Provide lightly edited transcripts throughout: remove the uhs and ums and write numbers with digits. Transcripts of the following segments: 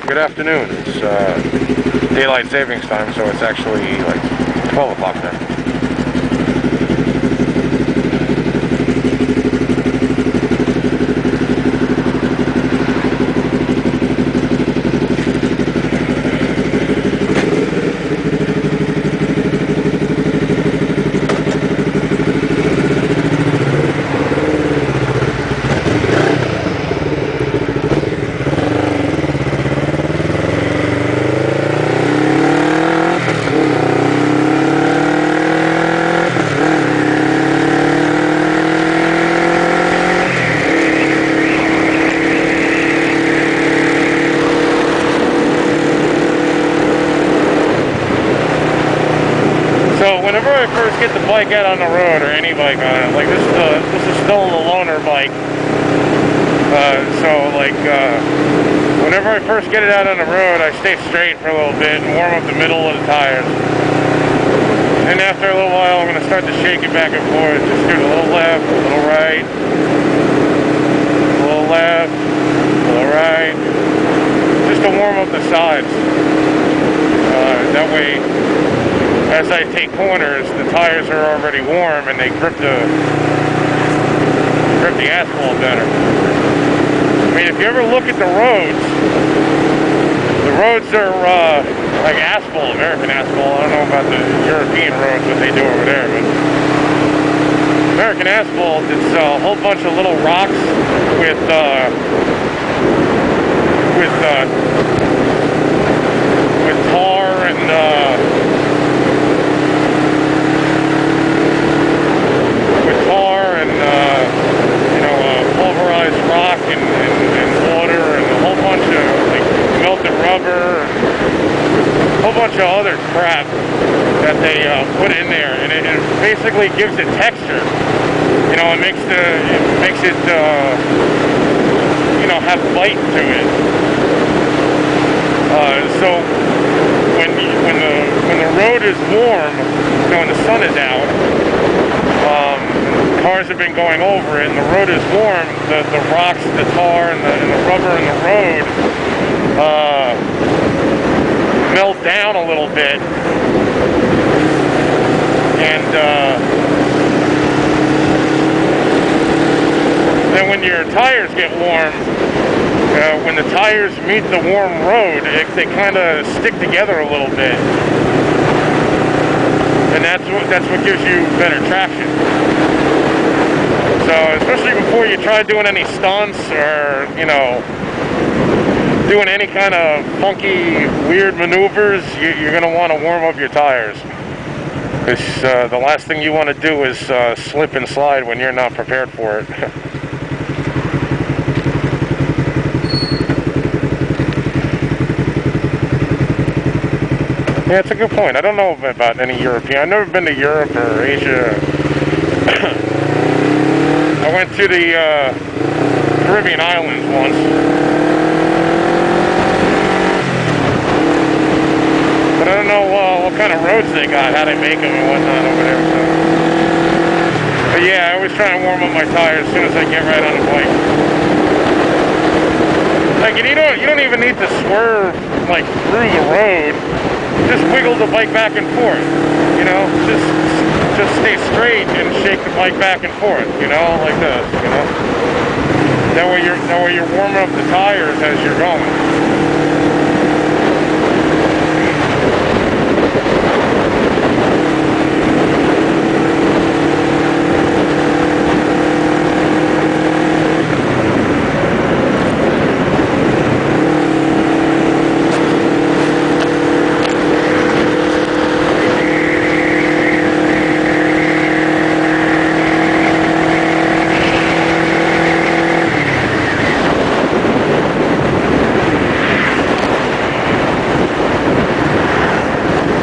Good afternoon. It's daylight savings time, so it's actually like 12 o'clock now. So whenever I first get the bike out on the road, or any bike on it, like this is still the loaner bike. Whenever I first get it out on the road, I stay straight for a little bit and warm up the middle of the tires. And after a little while, I'm going to start to shake it back and forth. Just do a little left, a little right, a little left, a little right, just to warm up the sides. That way, as I take corners, the tires are already warm and they grip the asphalt better. I mean, if you ever look at the roads are like asphalt, American asphalt. I don't know about the European roads, what they do over there, but American asphalt, it's a whole bunch of little rocks with tar and pulverized rock and water and a whole bunch of like melted rubber and a whole bunch of other crap that they put in there, and it basically gives it texture. You know, it makes it have bite to it. So when the road is warm, when the sun is out, cars have been going over it and the road is warm, the rocks, the tar, and the rubber in the road melt down a little bit, and then when your tires get warm, when the tires meet the warm road, they kind of stick together a little bit, and that's what gives you better traction. So especially before you try doing any stunts or, doing any kind of funky, weird maneuvers, you're going to want to warm up your tires. Because the last thing you want to do is slip and slide when you're not prepared for it. Yeah, it's a good point. I don't know about any European. I've never been to Europe or Asia. I went to the Caribbean islands once. But I don't know what kind of roads they got, how they make them and whatnot over there. So. But yeah, I always try and warm up my tires as soon as I get right on the bike. Like, you don't even need to swerve like through the road. Just wiggle the bike back and forth. Just stay straight and shake the bike back and forth, like this, That way you're warming up the tires as you're going.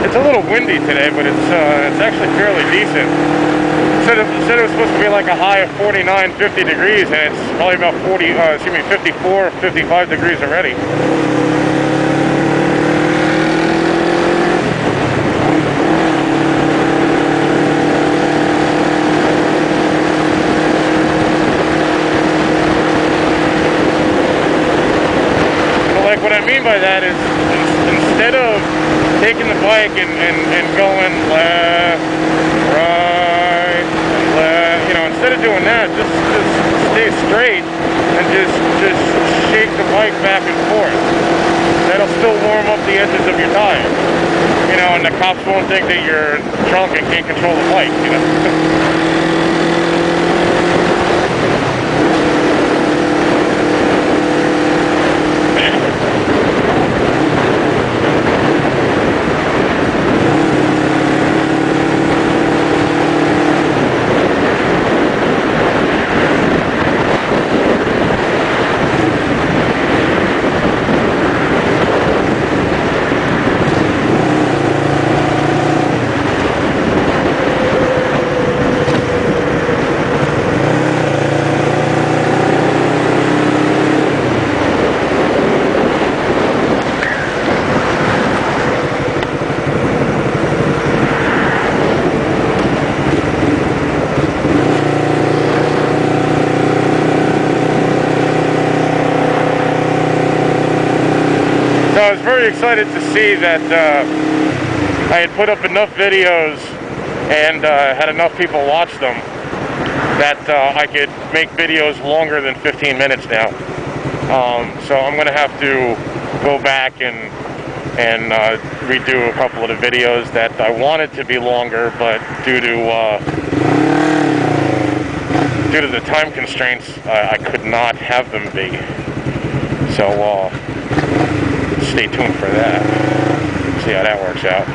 It's a little windy today, but it's actually fairly decent. Said it was supposed to be like a high of 49, 50 degrees, and it's probably about 54, 55 degrees already. what I mean by that is instead of taking the bike and going left, right, left, you know, instead of doing that, just stay straight and just shake the bike back and forth. That'll still warm up the edges of your tires, you know, and the cops won't think that you're drunk and can't control the bike, you know. So I was very excited to see that I had put up enough videos and had enough people watch them that I could make videos longer than 15 minutes now. So I'm going to have to go back and redo a couple of the videos that I wanted to be longer, but due to the time constraints, I could not have them be. So stay tuned for that. See how that works out.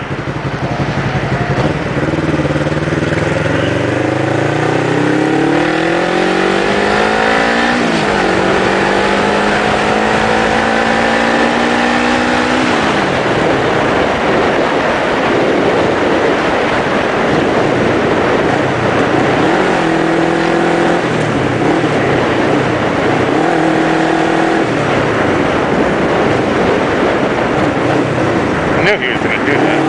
I knew he was going to do that.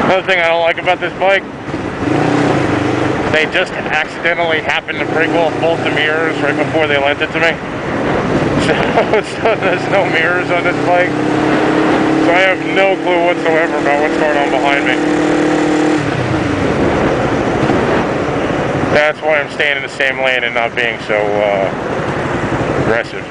Another thing I don't like about this bike, they just accidentally happened to break off both the mirrors right before they lent it to me. So there's no mirrors on this bike. So I have no clue whatsoever about what's going on behind me. That's why I'm staying in the same lane and not being so aggressive.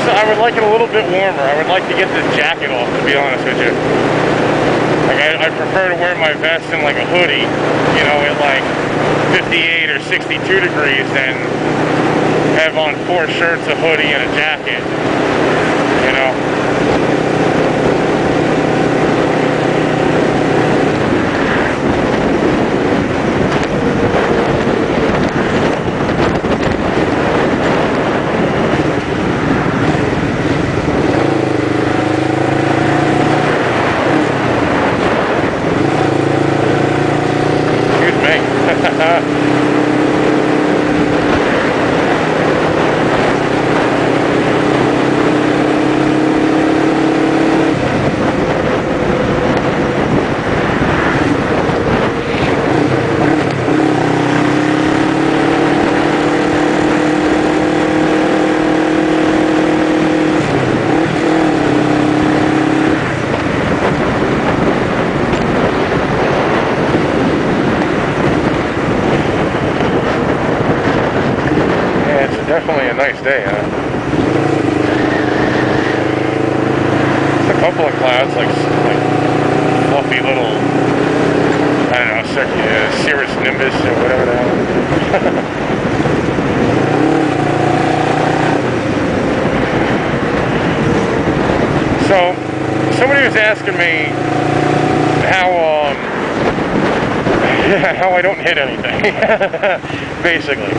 I would like it a little bit warmer. I would like to get this jacket off, to be honest with you. Like, I prefer to wear my vest in like a hoodie, you know, at like 58 or 62 degrees than have on 4 shirts, a hoodie, and a jacket, you know. Definitely a nice day, huh? Just a couple of clouds, like fluffy little, I don't know, cirrus nimbus or whatever the hell. So, somebody was asking me how I don't hit anything, basically.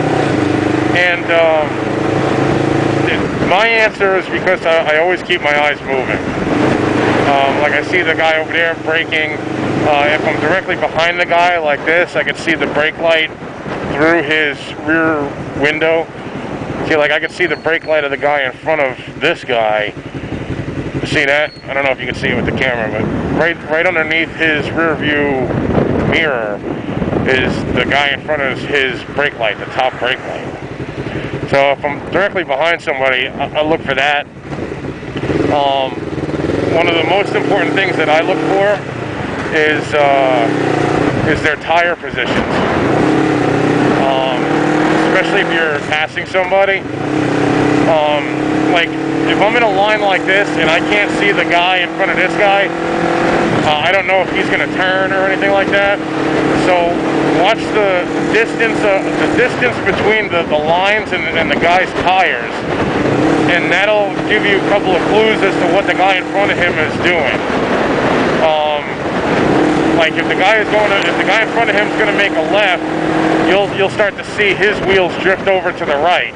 And my answer is because I always keep my eyes moving. Like I see the guy over there braking. If I'm directly behind the guy like this, I can see the brake light through his rear window. See, like I can see the brake light of the guy in front of this guy. See that? I don't know if you can see it with the camera, but right underneath his rear view mirror is the guy in front of his brake light, the top brake light. So if I'm directly behind somebody, I look for that. One of the most important things that I look for is their tire positions. Especially if you're passing somebody. Like if I'm in a line like this and I can't see the guy in front of this guy, I don't know if he's going to turn or anything like that. So watch the distance between the lines and the guy's tires, and that'll give you a couple of clues as to what the guy in front of him is doing. Like if the guy in front of him is going to make a left, you'll start to see his wheels drift over to the right.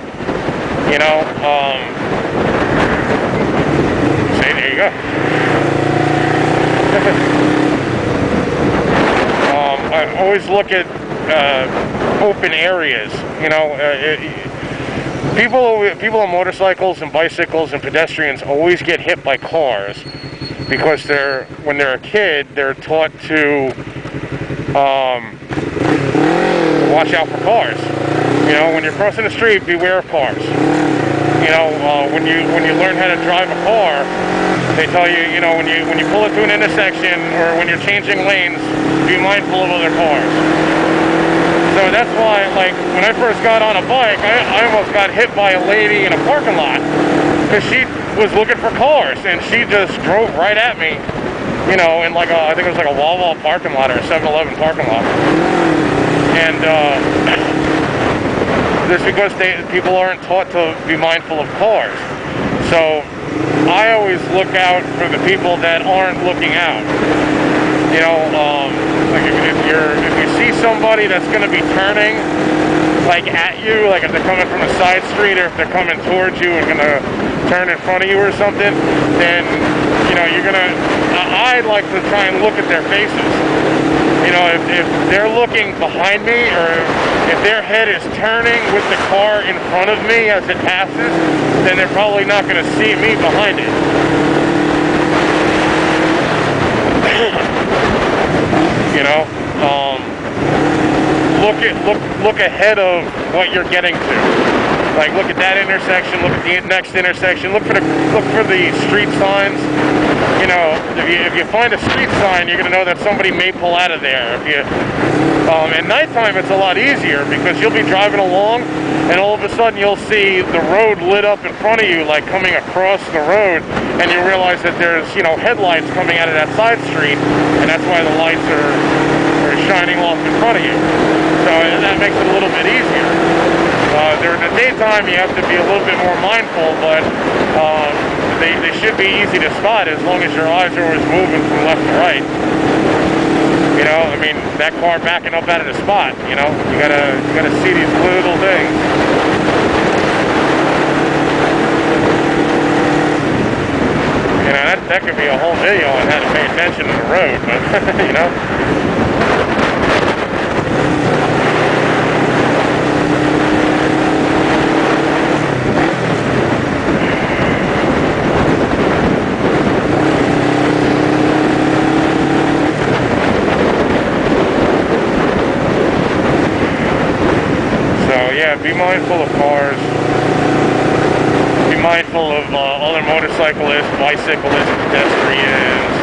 You know. See, there you go. I always look at open areas. You know, people on motorcycles and bicycles and pedestrians always get hit by cars because when they're a kid, they're taught to watch out for cars. You know, when you're crossing the street, beware of cars. You know, when you learn how to drive a car, they tell you, you know, when you pull into an intersection or when you're changing lanes, be mindful of other cars. So that's why, like, when I first got on a bike, I almost got hit by a lady in a parking lot because she was looking for cars and she just drove right at me, you know, in like I think it was like a Wawa parking lot or a 7-Eleven parking lot. And just because people aren't taught to be mindful of cars. So I always look out for the people that aren't looking out. You know, like if you see somebody that's going to be turning, like at you, like if they're coming from a side street or if they're coming towards you and going to turn in front of you or something, then, you know, I'd like to try and look at their faces. You know, if they're looking behind me or if their head is turning with the car in front of me as it passes, then they're probably not going to see me behind it. You know, look ahead of what you're getting to. Like look at that intersection, look at the next intersection, look for the street signs. You know, if you find a street sign, you're gonna know that somebody may pull out of there. At nighttime, it's a lot easier because you'll be driving along, and all of a sudden you'll see the road lit up in front of you, like coming across the road, and you realize that there's, you know, headlights coming out of that side street, and that's why the lights are shining off in front of you. So and that makes it a little bit easier. During the daytime, you have to be a little bit more mindful, but they should be easy to spot as long as your eyes are always moving from left to right. You know, I mean, that car backing up out of the spot, you know, you gotta see these little things. You know, that could be a whole video on how to pay attention to the road, but, you know. be mindful of cars. Be mindful of other motorcyclists, bicyclists, pedestrians.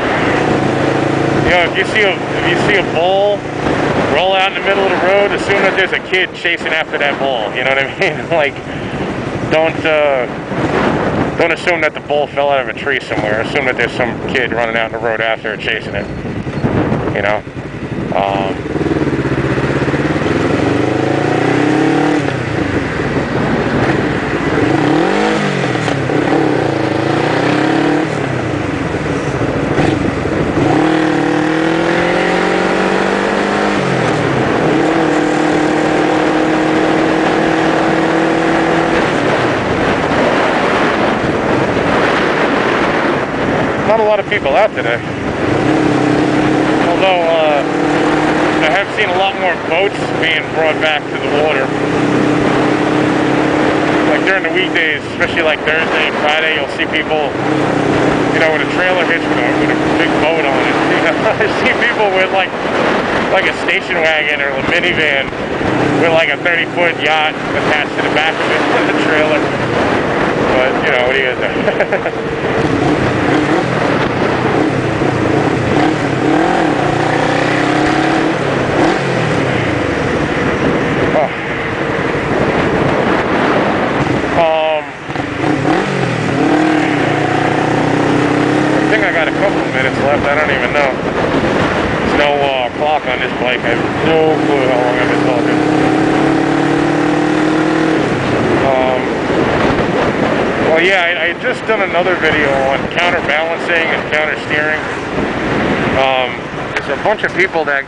You know, if you see a bull roll out in the middle of the road, assume that there's a kid chasing after that bull. You know what I mean? Like, don't assume that the bull fell out of a tree somewhere. Assume that there's some kid running out in the road after it, chasing it. You know? Not a lot of people out today. Although, I have seen a lot more boats being brought back to the water. Like during the weekdays, especially like Thursday and Friday, you'll see people, you know, with a trailer hitch with a big boat on it. You know, I see people with like a station wagon or a minivan with like a 30-foot yacht attached to the back of it with a trailer. But, you know, what do you do? I think I got a couple of minutes left. I don't even know. There's no clock on this bike. I have no clue how long I've been talking. Well, yeah, I had just done another video on counterbalancing and countersteering. There's a bunch of people that,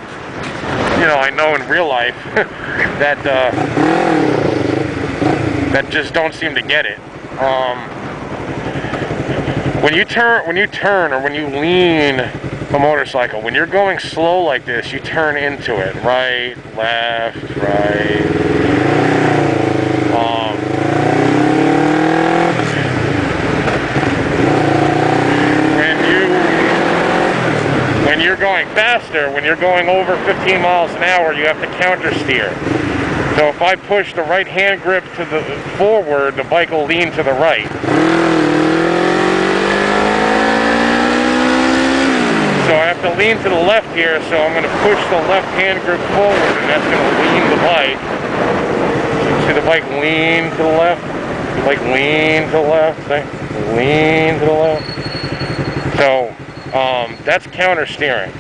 you know, I know in real life that that just don't seem to get it. When you turn or when you lean a motorcycle, when you're going slow like this, you turn into it. Right, left, right. When you're going faster, when you're going over 15 miles an hour, you have to countersteer. So if I push the right hand grip to the forward, the bike will lean to the right. So I have to lean to the left here, so I'm going to push the left hand grip forward, and that's going to lean the bike. See the bike lean to the left? The bike lean to the left, see? Lean to the left. So, that's countersteering.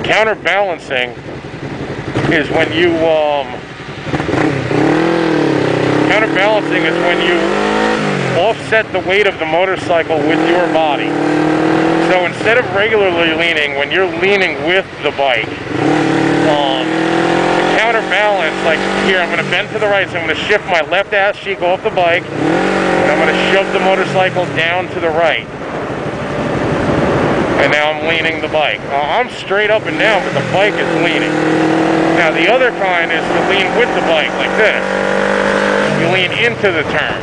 Counterbalancing is when you, counterbalancing is when you offset the weight of the motorcycle with your body. So instead of regularly leaning, when you're leaning with the bike, to counterbalance, like here, I'm going to bend to the right, so I'm going to shift my left ass cheek off the bike, and I'm going to shove the motorcycle down to the right. And now I'm leaning the bike. I'm straight up and down, but the bike is leaning. Now the other kind is to lean with the bike, like this. You lean into the turn.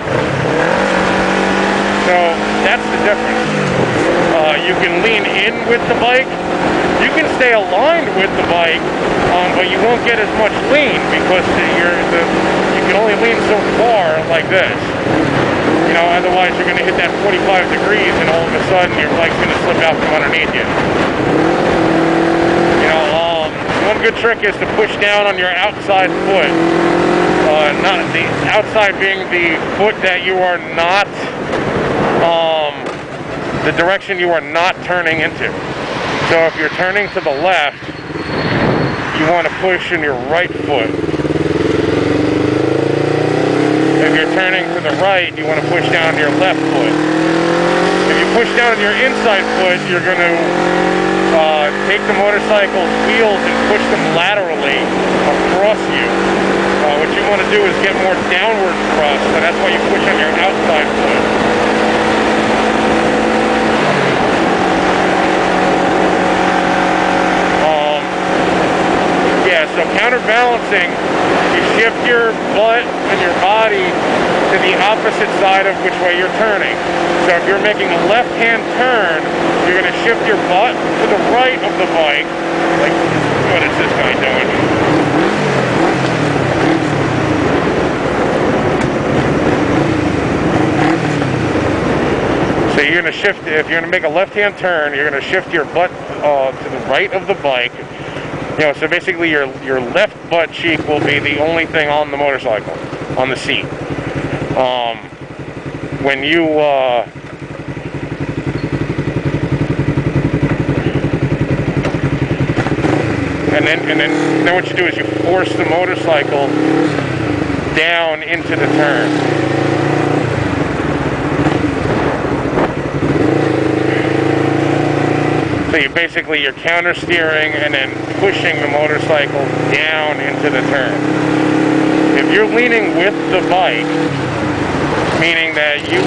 So that's the difference. You can lean in with the bike. You can stay aligned with the bike, but you won't get as much lean because you can only lean so far like this. You know, otherwise you're going to hit that 45 degrees and all of a sudden your bike's going to slip out from underneath you. You know, one good trick is to push down on your outside foot. Not the outside being the foot that you are not, the direction you are not turning into. So if you're turning to the left, you want to push in your right foot. If you're turning to the right, you want to push down your left foot. If you push down on your inside foot, you're going to take the motorcycle's wheels and push them laterally across you. What you want to do is get more downward thrust, so that's why you push on your outside foot. Yeah, so counterbalancing, you shift your butt and your body to the opposite side of which way you're turning. So if you're making a left-hand turn, you're going to shift your butt to the right of the bike. Like, what is this guy doing? you're going to shift, if you're going to make a left-hand turn, you're going to shift your butt to the right of the bike. You know, so basically your left butt cheek will be the only thing on the motorcycle, on the seat. When you and then what you do is you force the motorcycle down into the turn. So you're countersteering and then pushing the motorcycle down into the turn. If you're leaning with the bike, meaning that you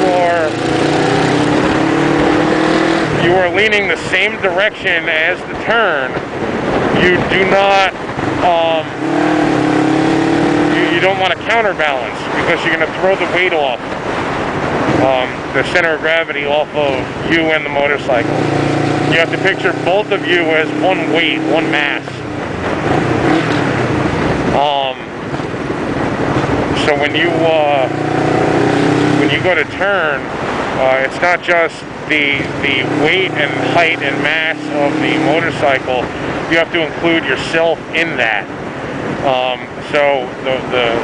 are leaning the same direction as the turn, you do not you don't want to counterbalance, because you're going to throw the weight off, the center of gravity off of you and the motorcycle. You have to picture both of you as one weight, one mass. So when you go to turn, it's not just the weight and height and mass of the motorcycle. You have to include yourself in that. So the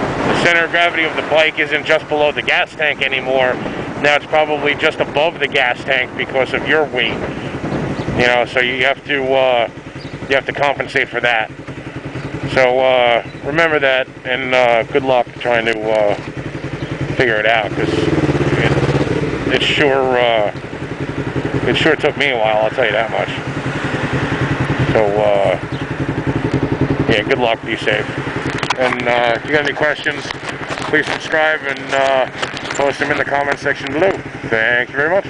center of gravity of the bike isn't just below the gas tank anymore. Now it's probably just above the gas tank because of your weight. You know, so you have to compensate for that. So remember that, and good luck trying to figure it out, because it sure took me a while, I'll tell you that much. So yeah, good luck, be safe. And if you got any questions, please subscribe and post them in the comment section below. Thank you very much.